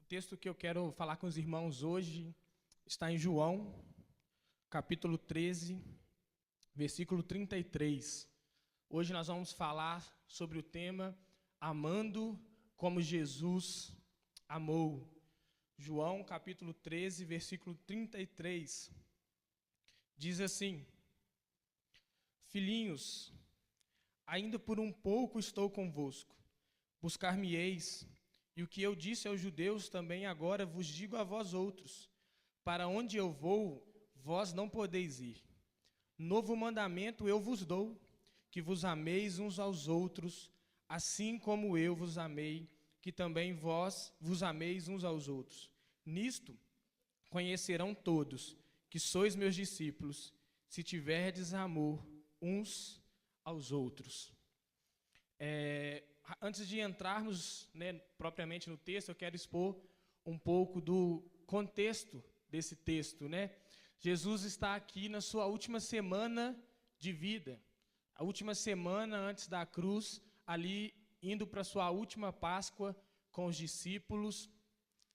texto que eu quero falar com os irmãos hoje está em João, capítulo 13, versículo 33. Hoje nós vamos falar sobre o tema Amando como Jesus amou. João, capítulo 13, versículo 33. Diz assim: Filhinhos, ainda por um pouco estou convosco. Buscar-me-eis, e o que eu disse aos judeus também agora vos digo a vós outros: para onde eu vou, vós não podeis ir. Novo mandamento eu vos dou, que vos ameis uns aos outros, assim como eu vos amei, que também vós vos ameis uns aos outros. Nisto conhecerão todos que sois meus discípulos, se tiverdes amor uns aos outros. Antes de entrarmos, propriamente no texto, eu quero expor um pouco do contexto desse texto. Jesus está aqui na sua última semana de vida, a última semana antes da cruz, ali indo para a sua última Páscoa com os discípulos,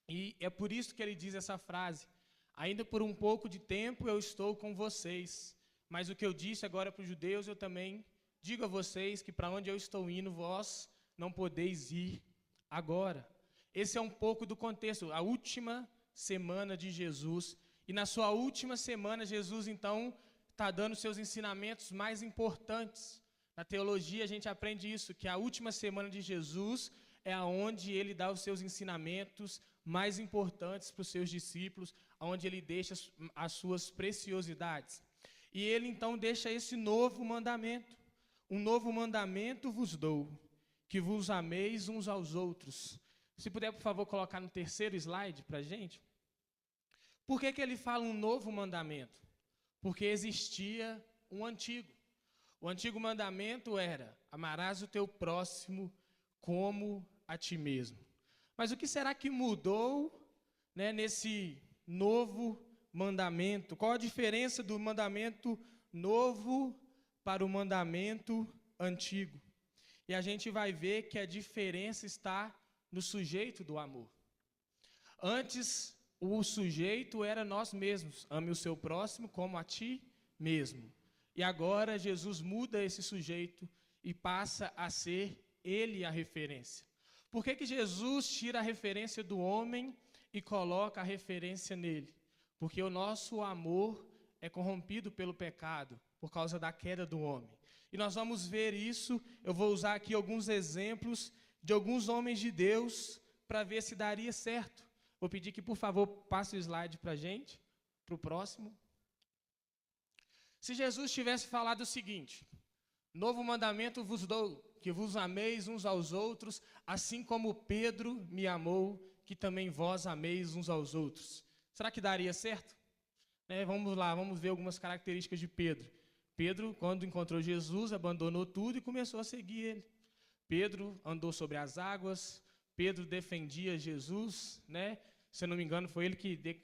e é por isso que ele diz essa frase: ainda por um pouco de tempo eu estou com vocês, mas o que eu disse agora para os judeus, eu também digo a vocês, que para onde eu estou indo, vós não podeis ir agora. Esse é um pouco do contexto, a última semana de Jesus. E na sua última semana, Jesus, então, está dando seus ensinamentos mais importantes. Na teologia, a gente aprende isso, que a última semana de Jesus é onde ele dá os seus ensinamentos mais importantes para os seus discípulos, onde ele deixa as suas preciosidades. E ele, então, deixa esse novo mandamento. Um novo mandamento vos dou, que vos ameis uns aos outros. Se puder, por favor, colocar no terceiro slide para a gente. Por que ele fala um novo mandamento? Porque existia um antigo. O antigo mandamento era: amarás o teu próximo como a ti mesmo. Mas o que será que mudou, nesse novo mandamento? Qual a diferença do mandamento novo para o mandamento antigo? E a gente vai ver que a diferença está no sujeito do amor. Antes, o sujeito era nós mesmos. Ame o seu próximo como a ti mesmo. E agora Jesus muda esse sujeito e passa a ser ele a referência. Por que Jesus tira a referência do homem e coloca a referência nele? Porque o nosso amor é corrompido pelo pecado, por causa da queda do homem. E nós vamos ver isso. Eu vou usar aqui alguns exemplos de alguns homens de Deus para ver se daria certo. Vou pedir que, por favor, passe o slide para a gente, para o próximo. Se Jesus tivesse falado o seguinte: novo mandamento vos dou, que vos ameis uns aos outros, assim como Pedro me amou, que também vós ameis uns aos outros. Será que daria certo? Vamos lá, vamos ver algumas características de Pedro. Pedro, quando encontrou Jesus, abandonou tudo e começou a seguir ele. Pedro andou sobre as águas, Pedro defendia Jesus, Se eu não me engano, foi ele que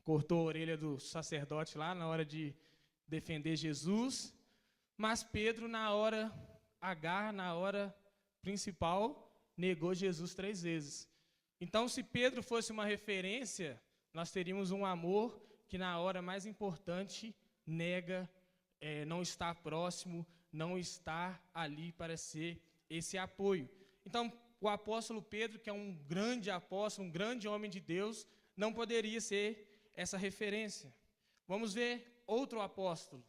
cortou a orelha do sacerdote lá na hora de defender Jesus. Mas Pedro, na hora H, na hora principal, negou Jesus 3 vezes. Então, se Pedro fosse uma referência, nós teríamos um amor que na hora mais importante nega, não está próximo, não está ali para ser esse apoio. Então, o apóstolo Pedro, que é um grande apóstolo, um grande homem de Deus, não poderia ser essa referência. Vamos ver outro apóstolo.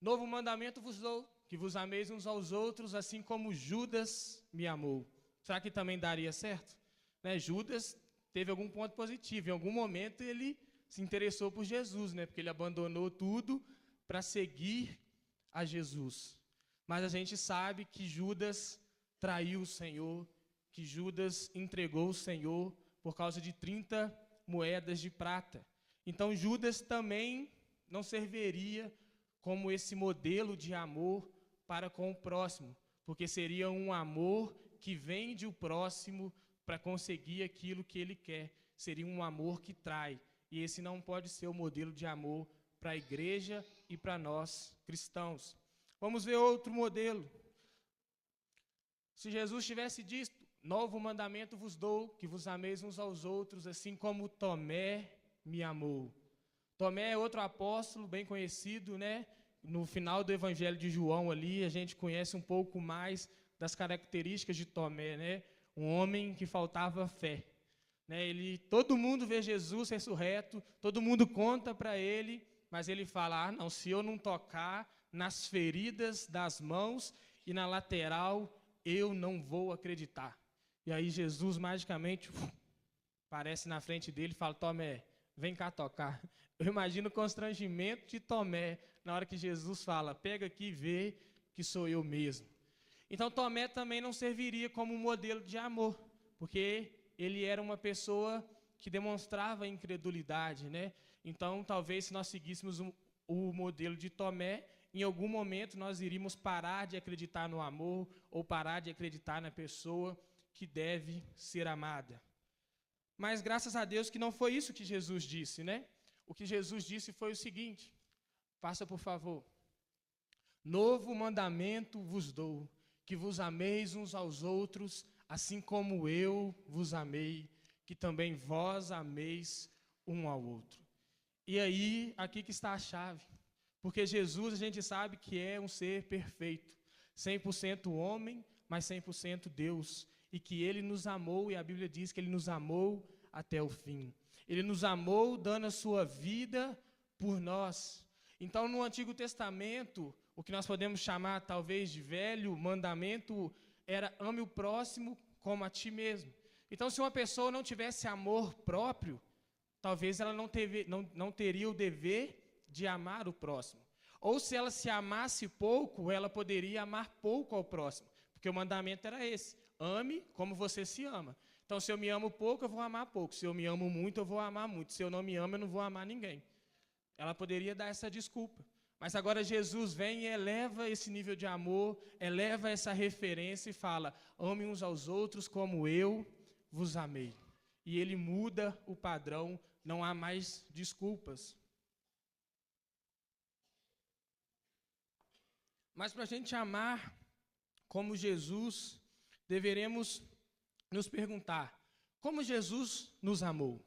Novo mandamento vos dou, que vos ameis uns aos outros, assim como Judas me amou. Será que também daria certo? Judas teve algum ponto positivo. Em algum momento ele se interessou por Jesus, porque ele abandonou tudo para seguir a Jesus. Mas a gente sabe que Judas traiu o Senhor, que Judas entregou o Senhor por causa de 30 moedas de prata. Então Judas também não serviria como esse modelo de amor para com o próximo, porque seria um amor que vende o próximo para conseguir aquilo que ele quer. Seria um amor que trai. E esse não pode ser o modelo de amor para a igreja e para nós cristãos. Vamos ver outro modelo. Se Jesus tivesse dito, novo mandamento vos dou, que vos ameis uns aos outros, assim como Tomé me amou. Tomé é outro apóstolo bem conhecido, né? No final do Evangelho de João ali, a gente conhece um pouco mais das características de Tomé, né? Um homem que faltava fé. Né? Todo mundo vê Jesus ressurreto, todo mundo conta para ele, mas ele fala, não, se eu não tocar nas feridas das mãos e na lateral, eu não vou acreditar. E aí Jesus magicamente aparece na frente dele e fala, Tomé, vem cá tocar. Eu imagino o constrangimento de Tomé na hora que Jesus fala, pega aqui e vê que sou eu mesmo. Então Tomé também não serviria como um modelo de amor, porque ele era uma pessoa que demonstrava incredulidade, né? Então talvez se nós seguíssemos o modelo de Tomé, em algum momento nós iríamos parar de acreditar no amor ou parar de acreditar na pessoa que deve ser amada. Mas graças a Deus que não foi isso que Jesus disse, né? O que Jesus disse foi o seguinte, passa por favor. Novo mandamento vos dou, que vos ameis uns aos outros, assim como eu vos amei, que também vós ameis um ao outro. E aí, aqui que está a chave. Porque Jesus, a gente sabe que é um ser perfeito, 100% homem, mas 100% Deus. E que Ele nos amou, e a Bíblia diz que Ele nos amou até o fim. Ele nos amou dando a sua vida por nós. Então, no Antigo Testamento, o que nós podemos chamar talvez de velho mandamento, era ame o próximo como a ti mesmo. Então, se uma pessoa não tivesse amor próprio, talvez ela não teria o dever de amar o próximo. Ou se ela se amasse pouco, ela poderia amar pouco ao próximo. Porque o mandamento era esse, ame como você se ama. Então, se eu me amo pouco, eu vou amar pouco. Se eu me amo muito, eu vou amar muito. Se eu não me amo, eu não vou amar ninguém. Ela poderia dar essa desculpa. Mas agora Jesus vem e eleva esse nível de amor, eleva essa referência e fala, ame uns aos outros como eu vos amei. E ele muda o padrão, não há mais desculpas. Mas para a gente amar como Jesus, deveremos nos perguntar, como Jesus nos amou?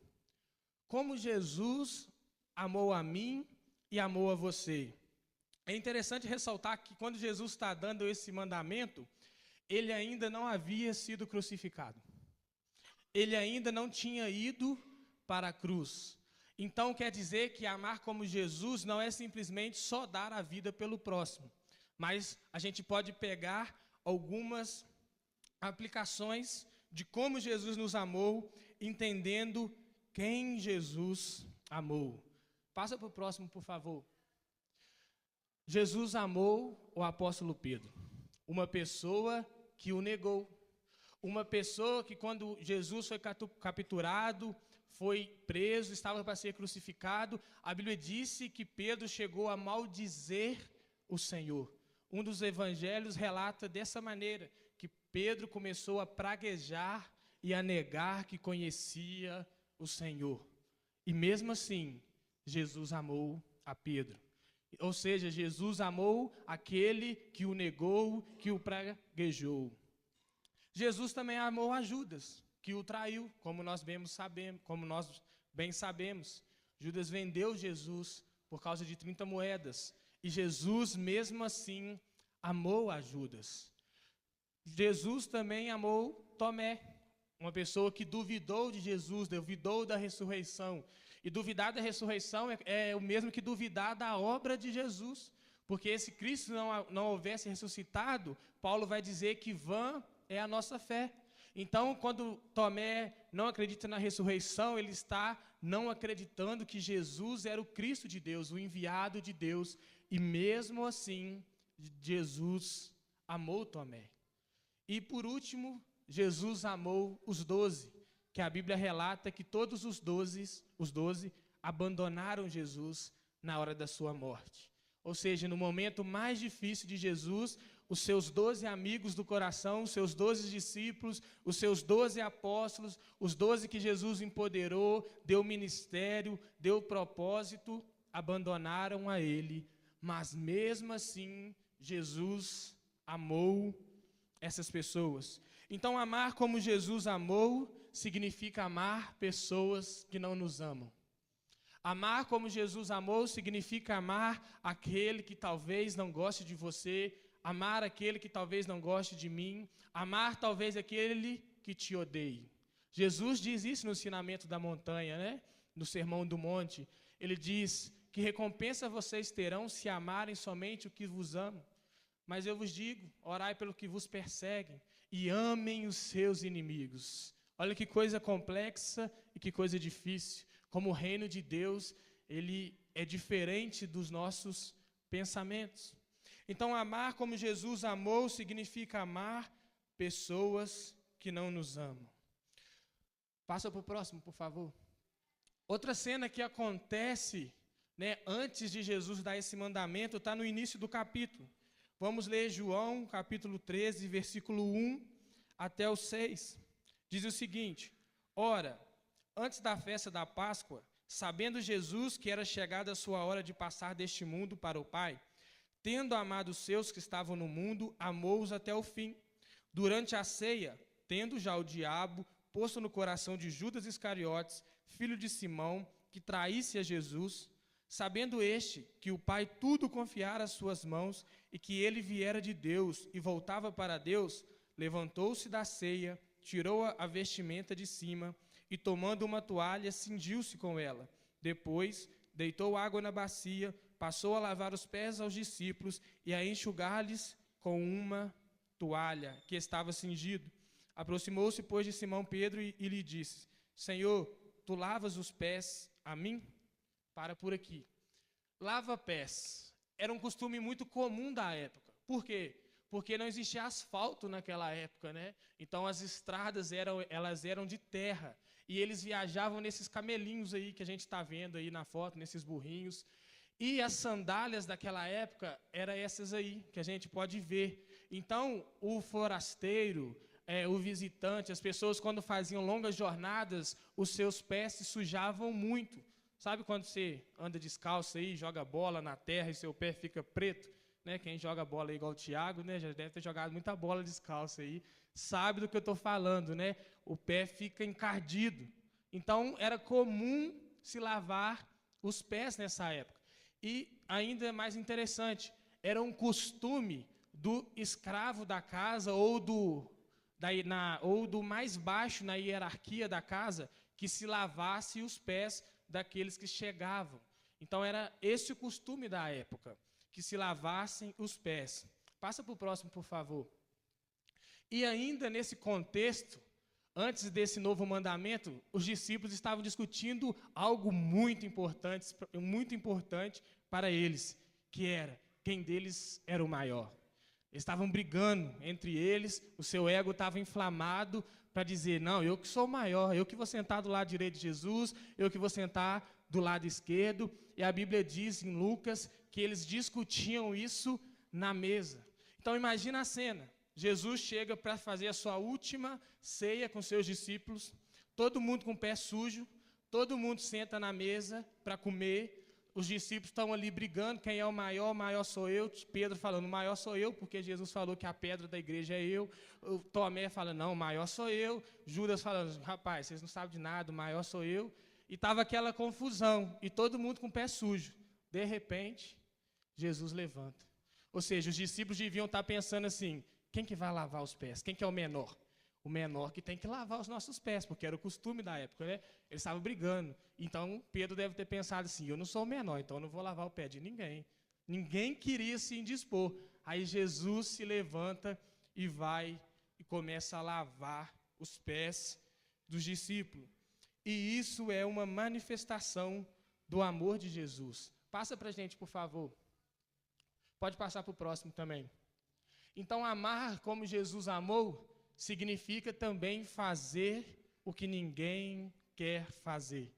Como Jesus amou a mim e amou a você? É interessante ressaltar que quando Jesus está dando esse mandamento, ele ainda não havia sido crucificado. Ele ainda não tinha ido para a cruz. Então quer dizer que amar como Jesus não é simplesmente só dar a vida pelo próximo. Mas a gente pode pegar algumas aplicações de como Jesus nos amou, entendendo quem Jesus amou. Passa para o próximo, por favor. Jesus amou o apóstolo Pedro, uma pessoa que o negou, uma pessoa que quando Jesus foi capturado, foi preso, estava para ser crucificado, a Bíblia disse que Pedro chegou a maldizer o Senhor. Um dos evangelhos relata dessa maneira, que Pedro começou a praguejar e a negar que conhecia o Senhor. E mesmo assim, Jesus amou a Pedro. Ou seja, Jesus amou aquele que o negou, que o praguejou. Jesus também amou a Judas, que o traiu, como nós bem sabemos. Judas vendeu Jesus por causa de 30 moedas. E Jesus, mesmo assim, amou a Judas. Jesus também amou Tomé, uma pessoa que duvidou de Jesus, duvidou da ressurreição. E duvidar da ressurreição é o mesmo que duvidar da obra de Jesus. Porque se Cristo não houvesse ressuscitado, Paulo vai dizer que vã é a nossa fé. Então, quando Tomé não acredita na ressurreição, ele está não acreditando que Jesus era o Cristo de Deus, o enviado de Deus. E mesmo assim, Jesus amou Tomé. E por último, Jesus amou os 12, que a Bíblia relata que todos os 12 abandonaram Jesus na hora da sua morte. Ou seja, no momento mais difícil de Jesus, os seus 12 amigos do coração, os seus 12 discípulos, os seus 12 apóstolos, os 12 que Jesus empoderou, deu ministério, deu propósito, abandonaram a ele. Mas mesmo assim, Jesus amou essas pessoas. Então, amar como Jesus amou significa amar pessoas que não nos amam. Amar como Jesus amou significa amar aquele que talvez não goste de você, amar aquele que talvez não goste de mim, amar talvez aquele que te odeie. Jesus diz isso no ensinamento da montanha, né? No Sermão do Monte. Ele diz que recompensa vocês terão se amarem somente o que vos amam. Mas eu vos digo, orai pelo que vos perseguem e amem os seus inimigos. Olha que coisa complexa e que coisa difícil. Como o reino de Deus, ele é diferente dos nossos pensamentos. Então, amar como Jesus amou significa amar pessoas que não nos amam. Passa para o próximo, por favor. Outra cena que acontece, né, antes de Jesus dar esse mandamento, está no início do capítulo. Vamos ler João, capítulo 13, versículo 1 até o 6. Diz o seguinte: Ora, antes da festa da Páscoa, sabendo Jesus que era chegada a sua hora de passar deste mundo para o Pai, tendo amado os seus que estavam no mundo, amou-os até o fim. Durante a ceia, tendo já o diabo posto no coração de Judas Iscariotes, filho de Simão, que traísse a Jesus, sabendo este que o Pai tudo confiara às suas mãos e que ele viera de Deus e voltava para Deus, levantou-se da ceia, tirou a vestimenta de cima e, tomando uma toalha, cingiu-se com ela. Depois, deitou água na bacia, passou a lavar os pés aos discípulos e a enxugar-lhes com uma toalha que estava cingido. Aproximou-se, pois, de Simão Pedro e lhe disse: Senhor, tu lavas os pés a mim? Para por aqui. Lava-pés era um costume muito comum da época. Por quê? Porque não existia asfalto naquela época, né? Então as estradas eram de terra. E eles viajavam nesses camelinhos aí que a gente está vendo aí na foto, nesses burrinhos. E as sandálias daquela época eram essas aí, que a gente pode ver. Então, o forasteiro, o visitante, as pessoas quando faziam longas jornadas, os seus pés se sujavam muito. Sabe quando você anda descalço aí, joga bola na terra e seu pé fica preto? Né? Quem joga bola aí igual o Thiago, né? Já deve ter jogado muita bola descalço aí, sabe do que eu estou falando, né? O pé fica encardido. Então, era comum se lavar os pés nessa época. E, ainda mais interessante, era um costume do escravo da casa ou do mais baixo na hierarquia da casa que se lavasse os pés daqueles que chegavam. Então, era esse o costume da época, que se lavassem os pés. Passa para o próximo, por favor. E ainda nesse contexto, antes desse novo mandamento, os discípulos estavam discutindo algo muito importante para eles, que era quem deles era o maior. Eles estavam brigando entre eles, o seu ego estava inflamado para dizer, não, eu que sou o maior, eu que vou sentar do lado direito de Jesus, eu que vou sentar do lado esquerdo. E a Bíblia diz em Lucas que eles discutiam isso na mesa. Então imagina a cena, Jesus chega para fazer a sua última ceia com seus discípulos, todo mundo com o pé sujo, todo mundo senta na mesa para comer, os discípulos estão ali brigando, quem é o maior sou eu. Pedro falando, o maior sou eu, porque Jesus falou que a pedra da igreja é eu. O Tomé falando, não, o maior sou eu. Judas falando, rapaz, vocês não sabem de nada, o maior sou eu. E estava aquela confusão, e todo mundo com o pé sujo. De repente, Jesus levanta. Ou seja, os discípulos deviam estar pensando assim, quem que vai lavar os pés? Quem que é o menor? O menor que tem que lavar os nossos pés, porque era o costume da época, né? Eles estavam brigando. Então, Pedro deve ter pensado assim, eu não sou o menor, então eu não vou lavar o pé de ninguém. Ninguém queria se indispor. Aí Jesus se levanta e vai e começa a lavar os pés dos discípulos. E isso é uma manifestação do amor de Jesus. Passa para a gente, por favor. Pode passar para o próximo também. Então, amar como Jesus amou significa também fazer o que ninguém quer fazer.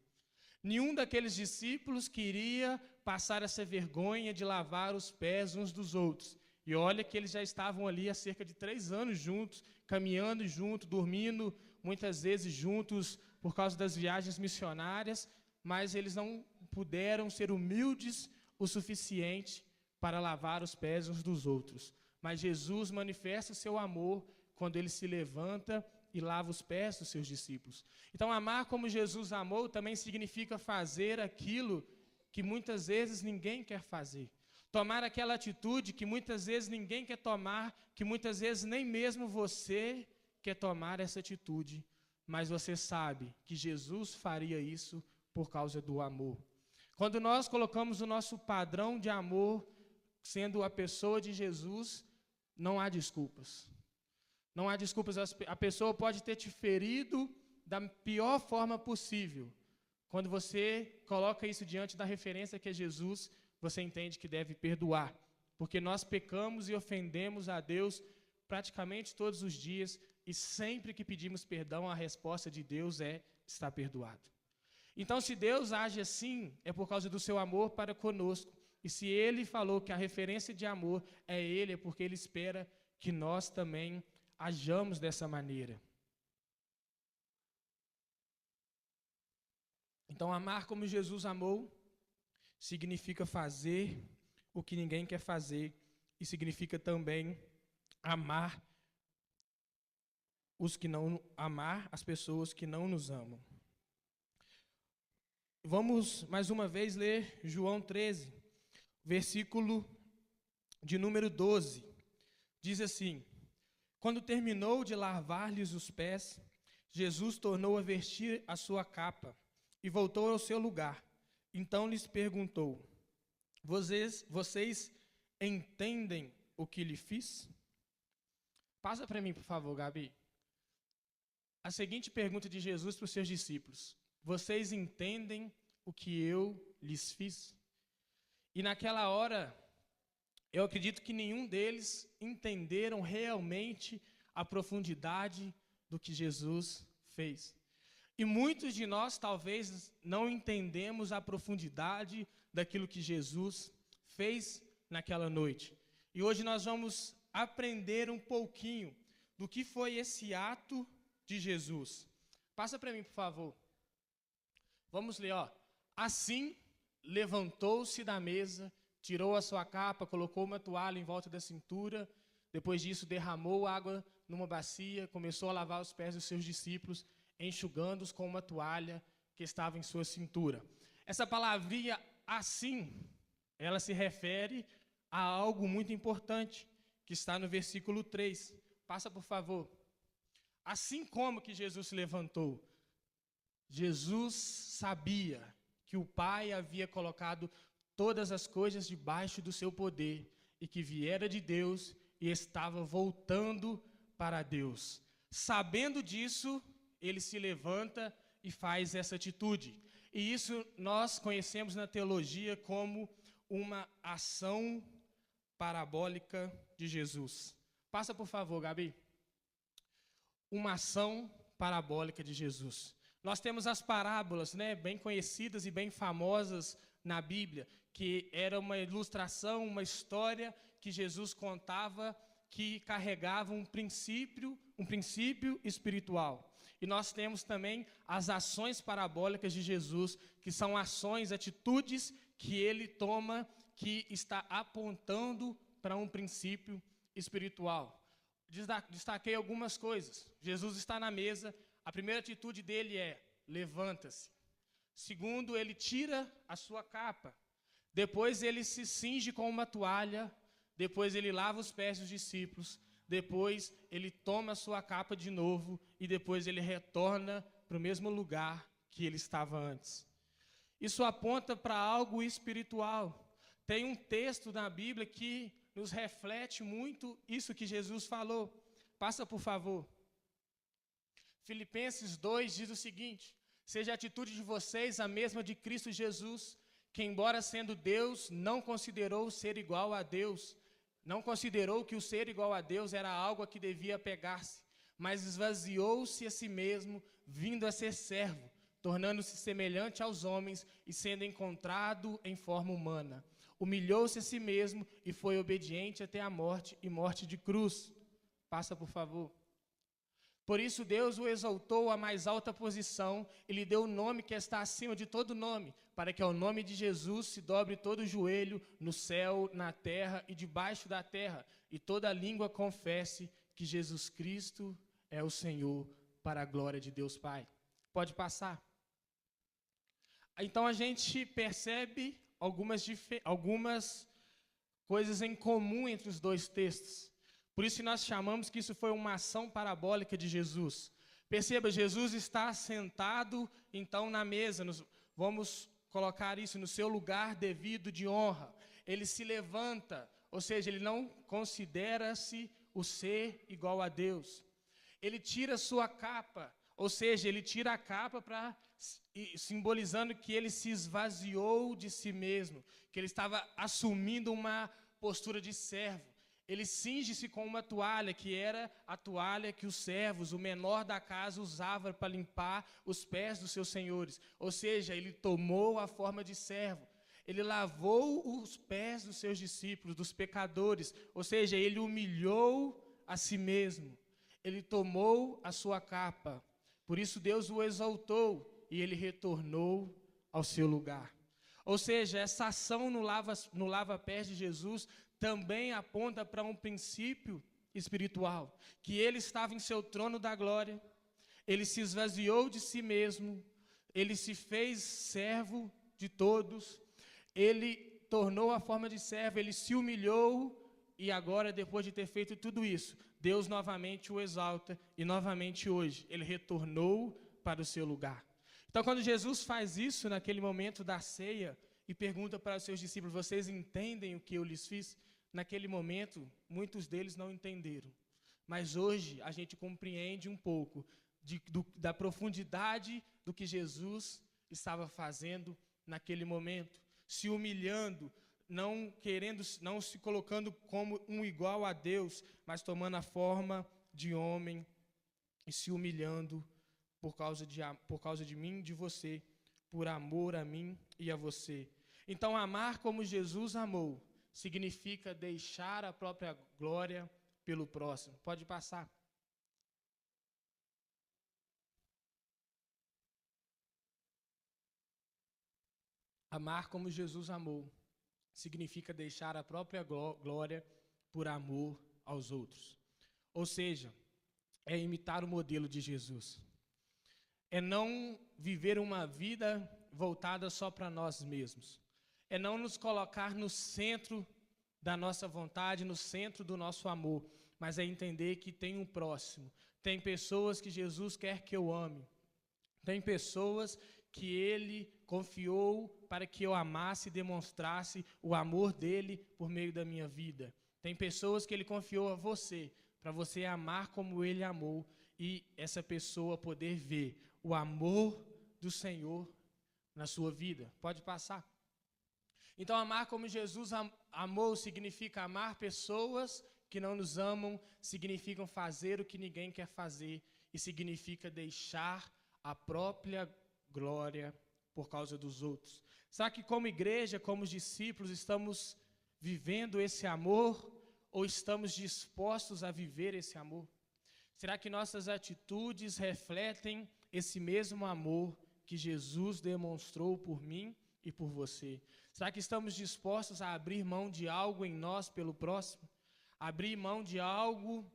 Nenhum daqueles discípulos queria passar essa vergonha de lavar os pés uns dos outros. E olha que eles já estavam ali há cerca de 3 anos juntos, caminhando juntos, dormindo muitas vezes juntos por causa das viagens missionárias, mas eles não puderam ser humildes o suficiente para lavar os pés uns dos outros. Mas Jesus manifesta o seu amor quando ele se levanta e lava os pés dos seus discípulos. Então, amar como Jesus amou também significa fazer aquilo que muitas vezes ninguém quer fazer. Tomar aquela atitude que muitas vezes ninguém quer tomar, que muitas vezes nem mesmo você quer tomar essa atitude, mas você sabe que Jesus faria isso por causa do amor. Quando nós colocamos o nosso padrão de amor sendo a pessoa de Jesus, não há desculpas. Não há desculpas. A pessoa pode ter te ferido da pior forma possível. Quando você coloca isso diante da referência que é Jesus, você entende que deve perdoar. Porque nós pecamos e ofendemos a Deus praticamente todos os dias, e sempre que pedimos perdão, a resposta de Deus é: está perdoado. Então, se Deus age assim, é por causa do seu amor para conosco. E se Ele falou que a referência de amor é Ele, é porque Ele espera que nós também hajamos dessa maneira. Então, amar como Jesus amou significa fazer o que ninguém quer fazer, e significa também amar as pessoas que não nos amam. Vamos mais uma vez ler João 13, versículo de número 12. Diz assim: quando terminou de lavar-lhes os pés, Jesus tornou a vestir a sua capa e voltou ao seu lugar. Então lhes perguntou: vocês entendem o que lhe fiz? Passa para mim, por favor, Gabi. A seguinte pergunta de Jesus para os seus discípulos: vocês entendem o que eu lhes fiz? E naquela hora, eu acredito que nenhum deles entenderam realmente a profundidade do que Jesus fez. E muitos de nós talvez não entendemos a profundidade daquilo que Jesus fez naquela noite. E hoje nós vamos aprender um pouquinho do que foi esse ato de Jesus. Passa para mim, por favor. Vamos ler, ó. Assim, levantou-se da mesa, tirou a sua capa, colocou uma toalha em volta da cintura. Depois disso, derramou água numa bacia, começou a lavar os pés dos seus discípulos, enxugando-os com uma toalha que estava em sua cintura. Essa palavrinha assim, ela se refere a algo muito importante, que está no versículo 3. Passa, por favor. Assim como que Jesus se levantou, Jesus sabia que o Pai havia colocado todas as coisas debaixo do seu poder e que viera de Deus e estava voltando para Deus. Sabendo disso, ele se levanta e faz essa atitude. E isso nós conhecemos na teologia como uma ação parabólica de Jesus. Passa, por favor, Gabi. Uma ação parabólica de Jesus. Nós temos as parábolas, bem conhecidas e bem famosas na Bíblia, que era uma ilustração, uma história que Jesus contava que carregava um princípio espiritual. E nós temos também as ações parabólicas de Jesus, que são ações, atitudes que ele toma, que está apontando para um princípio espiritual. Destaquei algumas coisas. Jesus está na mesa, a primeira atitude dele é: levanta-se. Segundo, ele tira a sua capa. Depois ele se cinge com uma toalha. Depois ele lava os pés dos discípulos. Depois ele toma a sua capa de novo. E depois ele retorna para o mesmo lugar que ele estava antes. Isso aponta para algo espiritual. Tem um texto na Bíblia que nos reflete muito isso que Jesus falou. Passa, por favor. Filipenses 2 diz o seguinte: seja a atitude de vocês a mesma de Cristo Jesus, que embora sendo Deus, não considerou ser igual a Deus, não considerou que o ser igual a Deus era algo a que devia apegar-se, mas esvaziou-se a si mesmo, vindo a ser servo, tornando-se semelhante aos homens e sendo encontrado em forma humana. Humilhou-se a si mesmo e foi obediente até a morte e morte de cruz. Passa, por favor. Por isso Deus o exaltou à mais alta posição e lhe deu o nome que está acima de todo nome, para que ao nome de Jesus se dobre todo o joelho no céu, na terra e debaixo da terra, e toda língua confesse que Jesus Cristo é o Senhor para a glória de Deus Pai. Pode passar. Então a gente percebe algumas coisas em comum entre os dois textos. Por isso nós chamamos que isso foi uma ação parabólica de Jesus. Perceba, Jesus está sentado, então, na mesa. Vamos colocar isso no seu lugar devido de honra. Ele se levanta, ou seja, ele não considera-se o ser igual a Deus. Ele tira sua capa, ou seja, ele tira a capa simbolizando que ele se esvaziou de si mesmo, que ele estava assumindo uma postura de servo. Ele cinge-se com uma toalha, que era a toalha que os servos, o menor da casa, usava para limpar os pés dos seus senhores. Ou seja, ele tomou a forma de servo. Ele lavou os pés dos seus discípulos, dos pecadores. Ou seja, ele humilhou a si mesmo. Ele tomou a sua capa. Por isso Deus o exaltou e ele retornou ao seu lugar. Ou seja, essa ação no lava-pés de Jesus também aponta para um princípio espiritual, que ele estava em seu trono da glória, ele se esvaziou de si mesmo, ele se fez servo de todos, ele tornou a forma de servo, ele se humilhou, e agora, depois de ter feito tudo isso, Deus novamente o exalta, e novamente hoje, ele retornou para o seu lugar. Então, quando Jesus faz isso naquele momento da ceia, e pergunta para os seus discípulos, vocês entendem o que eu lhes fiz? Naquele momento, muitos deles não entenderam. Mas hoje, a gente compreende um pouco da profundidade do que Jesus estava fazendo naquele momento. Se humilhando, não se colocando como um igual a Deus, mas tomando a forma de homem e se humilhando por causa de mim e de você, por amor a mim e a você. Então, amar como Jesus amou significa deixar a própria glória pelo próximo. Pode passar. Amar como Jesus amou significa deixar a própria glória por amor aos outros. Ou seja, é imitar o modelo de Jesus. É não viver uma vida voltada só para nós mesmos. É não nos colocar no centro da nossa vontade, no centro do nosso amor, mas é entender que tem um próximo. Tem pessoas que Jesus quer que eu ame. Tem pessoas que Ele confiou para que eu amasse e demonstrasse o amor dEle por meio da minha vida. Tem pessoas que Ele confiou a você, para você amar como Ele amou, e essa pessoa poder ver o amor do Senhor na sua vida. Pode passar. Então, amar como Jesus amou significa amar pessoas que não nos amam, significa fazer o que ninguém quer fazer, e significa deixar a própria glória por causa dos outros. Será que como igreja, como discípulos, estamos vivendo esse amor ou estamos dispostos a viver esse amor? Será que nossas atitudes refletem esse mesmo amor que Jesus demonstrou por mim e por você? Será que estamos dispostos a abrir mão de algo em nós pelo próximo? Abrir mão de algo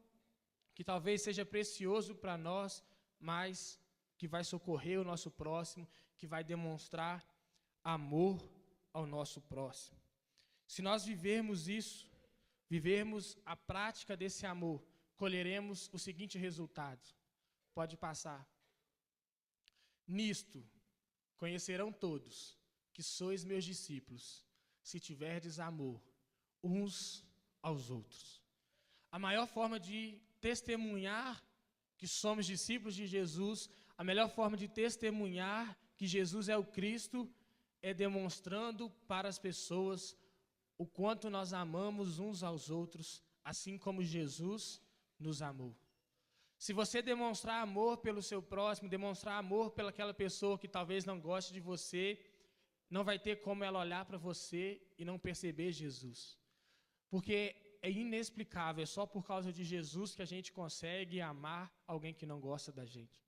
que talvez seja precioso para nós, mas que vai socorrer o nosso próximo, que vai demonstrar amor ao nosso próximo. Se nós vivermos isso, vivermos a prática desse amor, colheremos o seguinte resultado. Pode passar. Nisto conhecerão todos que sois meus discípulos, se tiverdes amor uns aos outros. A maior forma de testemunhar que somos discípulos de Jesus, a melhor forma de testemunhar que Jesus é o Cristo, é demonstrando para as pessoas o quanto nós amamos uns aos outros, assim como Jesus nos amou. Se você demonstrar amor pelo seu próximo, demonstrar amor pelaquela pessoa que talvez não goste de você, não vai ter como ela olhar para você e não perceber Jesus. Porque é inexplicável, é só por causa de Jesus que a gente consegue amar alguém que não gosta da gente.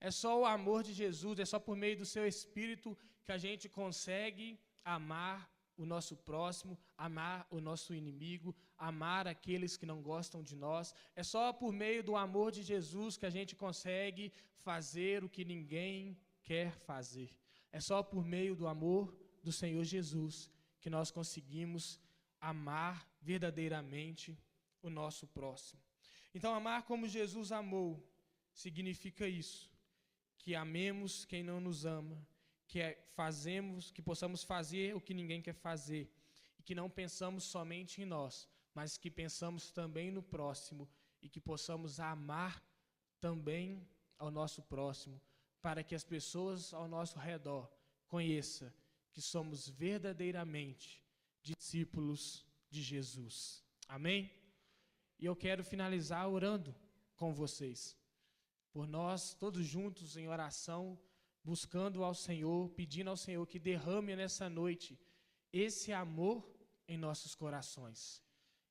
É só o amor de Jesus, é só por meio do seu Espírito que a gente consegue amar o nosso próximo, amar o nosso inimigo, amar aqueles que não gostam de nós. É só por meio do amor de Jesus que a gente consegue fazer o que ninguém quer fazer. É só por meio do amor do Senhor Jesus que nós conseguimos amar verdadeiramente o nosso próximo. Então, amar como Jesus amou significa isso, que amemos quem não nos ama, que possamos fazer o que ninguém quer fazer, e que não pensamos somente em nós, mas que pensamos também no próximo, e que possamos amar também ao nosso próximo, para que as pessoas ao nosso redor conheçam que somos verdadeiramente discípulos de Jesus. Amém? E eu quero finalizar orando com vocês, por nós todos juntos em oração, buscando ao Senhor, pedindo ao Senhor que derrame nessa noite esse amor em nossos corações.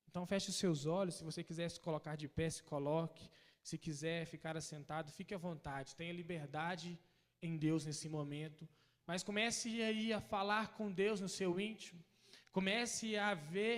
Então feche os seus olhos, se você quiser se colocar de pé, se coloque, se quiser ficar assentado, fique à vontade, tenha liberdade em Deus nesse momento, mas comece aí a falar com Deus no seu íntimo, comece a ver,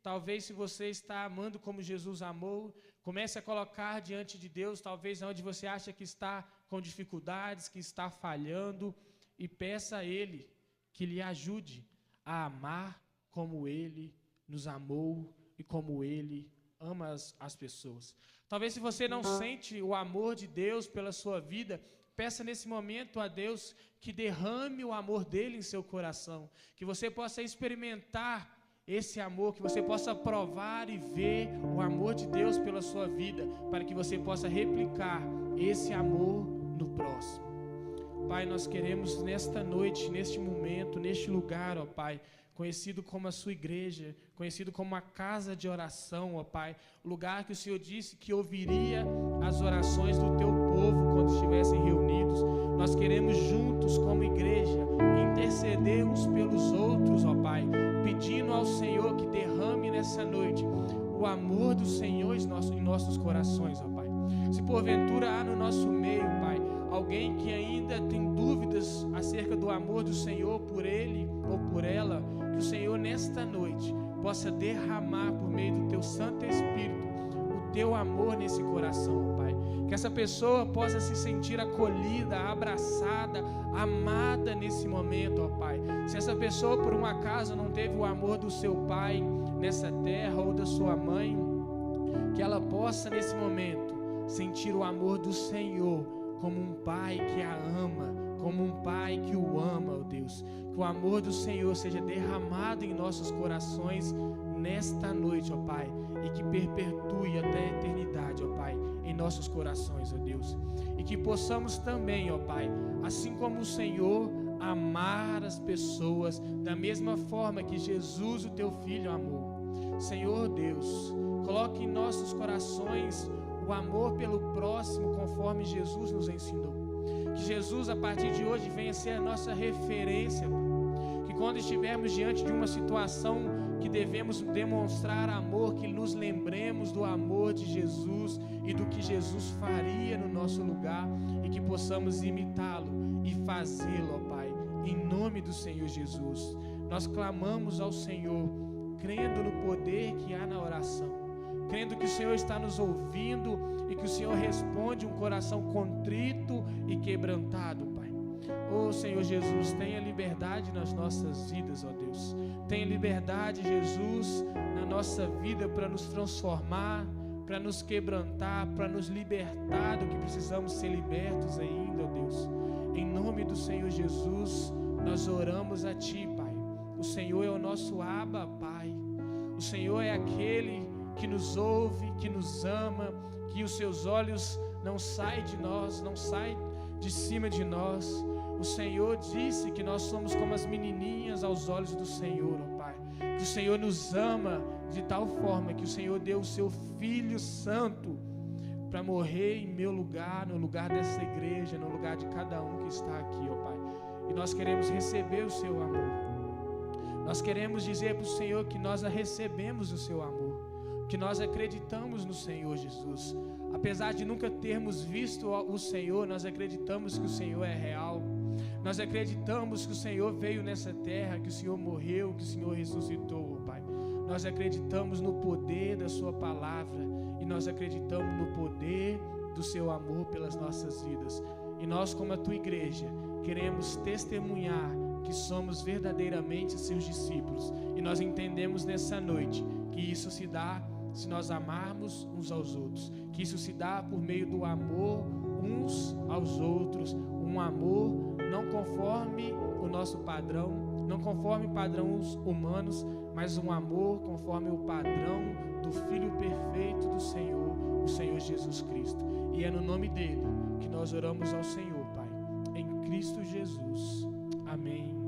talvez se você está amando como Jesus amou, comece a colocar diante de Deus, talvez onde você acha que está com dificuldades, que está falhando, e peça a Ele que lhe ajude a amar como Ele nos amou e como Ele ama as pessoas. Talvez se você não sente o amor de Deus pela sua vida, peça nesse momento a Deus que derrame o amor dEle em seu coração, que você possa experimentar esse amor, que você possa provar e ver o amor de Deus pela sua vida, para que você possa replicar esse amor no próximo. Pai, nós queremos nesta noite, neste momento, neste lugar, ó Pai, conhecido como a sua igreja, conhecido como a casa de oração, ó Pai, o lugar que o Senhor disse que ouviria as orações do teu povo quando estivessem reunidos. Nós queremos juntos como igreja interceder uns pelos outros, ó Pai, pedindo ao Senhor que derrame nessa noite o amor do Senhor em nossos corações, ó Pai. Se porventura há no nosso meio, Pai, alguém que ainda tem dúvidas acerca do amor do Senhor por ele ou por ela, que o Senhor nesta noite possa derramar por meio do teu Santo Espírito o teu amor nesse coração, Pai. Que essa pessoa possa se sentir acolhida, abraçada, amada nesse momento, ó Pai. Se essa pessoa por um acaso não teve o amor do seu pai nessa terra ou da sua mãe, que ela possa nesse momento sentir o amor do Senhor como um pai que a ama, como um pai que o ama, ó Deus. Que o amor do Senhor seja derramado em nossos corações nesta noite, ó Pai, e que perpetue até a eternidade, ó Pai, em nossos corações, ó Deus. E que possamos também, ó Pai, assim como o Senhor, amar as pessoas da mesma forma que Jesus, o teu Filho, amou. Senhor Deus, coloque em nossos corações o amor pelo próximo conforme Jesus nos ensinou. Que Jesus, a partir de hoje, venha ser a nossa referência, que quando estivermos diante de uma situação que devemos demonstrar amor, que nos lembremos do amor de Jesus e do que Jesus faria no nosso lugar, e que possamos imitá-lo e fazê-lo, ó Pai, em nome do Senhor Jesus. Nós clamamos ao Senhor, crendo no poder que há na oração, crendo que o Senhor está nos ouvindo e que o Senhor responde um coração contrito e quebrantado, Pai. Ô Senhor Jesus, tenha liberdade nas nossas vidas, ó Deus. Tenha liberdade, Jesus, na nossa vida para nos transformar, para nos quebrantar, para nos libertar do que precisamos ser libertos ainda, ó Deus. Em nome do Senhor Jesus, nós oramos a Ti, Pai. O Senhor é o nosso Abba, Pai. O Senhor é aquele que nos ouve, que nos ama, que os seus olhos não saem de nós, não saem de cima de nós. O Senhor disse que nós somos como as menininhas aos olhos do Senhor, ó Pai. Que o Senhor nos ama de tal forma que o Senhor deu o seu Filho Santo para morrer em meu lugar, no lugar dessa igreja, no lugar de cada um que está aqui, ó Pai. E nós queremos receber o seu amor. Nós queremos dizer para o Senhor que nós recebemos o seu amor, que nós acreditamos no Senhor Jesus. Apesar de nunca termos visto o Senhor, nós acreditamos que o Senhor é real. Nós acreditamos que o Senhor veio nessa terra, que o Senhor morreu, que o Senhor ressuscitou, Pai. Nós acreditamos no poder da sua palavra e nós acreditamos no poder do seu amor pelas nossas vidas. E nós, como a tua igreja, queremos testemunhar que somos verdadeiramente seus discípulos. E nós entendemos nessa noite que isso se dá se nós amarmos uns aos outros, que isso se dá por meio do amor uns aos outros, um amor não conforme o nosso padrão, não conforme padrões humanos, mas um amor conforme o padrão do Filho perfeito do Senhor, o Senhor Jesus Cristo. E é no nome dele que nós oramos ao Senhor, Pai, em Cristo Jesus. Amém.